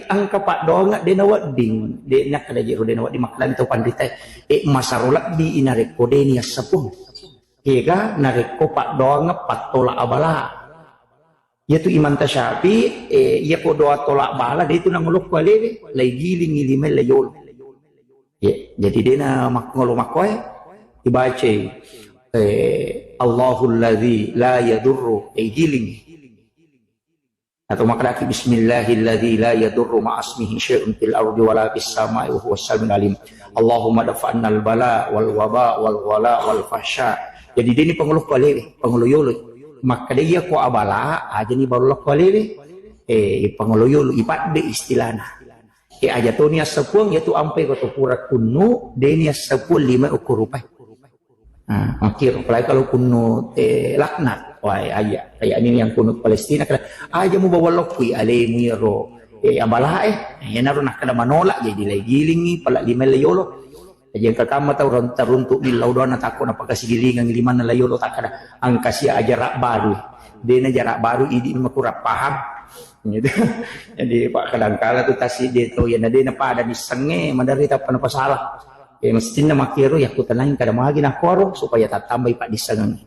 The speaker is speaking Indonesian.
angka pak donga de nawat ding de nak kada jero de nawat di maklan to pandita masarolat di inareko de ni sapung kega nareko pak donga patola abala yaitu iman tasyafi ya ko doa tolak bala de itu nanguluk bale lay giling ilimel layol ya jadi de na makngolo makoy dibaca Allahul ladzi la yadurru giling atau maknaki bismillahilladzi la yadurru ma'asmihi syai'un fil ardi wala fis sama'i wa huwas samiul alim. Allahumma dafa'nal bala wal waba wal wala wal fahsya. Jadi dia ni penguluh kualele, penguluyulu. Maka dia ko abala aja ni baru kualele penguluyulu ipat de istilana. Ajatonia sepuang yaitu ampai ko pura kunu denia sepul 5 ukur rupiah. Makir apalagi kalau kuno laknat wah ayah kayak ini yang kuno Palestina kala aja mau bawa lokui ale miro abala ya naruh nak kada manolak jadi lagi gilingi pala 5 layolo aja kakama tahu runtuk di laudona takut apa kasih gilingan 5 layolo tak kada angkasi aja rak baru dena jarak baru ini makurap paham gitu jadi pak kadang-kala tuh tasi dia tuh ya dena pada disenge menderita apa salah mestinya makiru ya kutanangin kada magi nak koro supaya tak tambah pak disengeng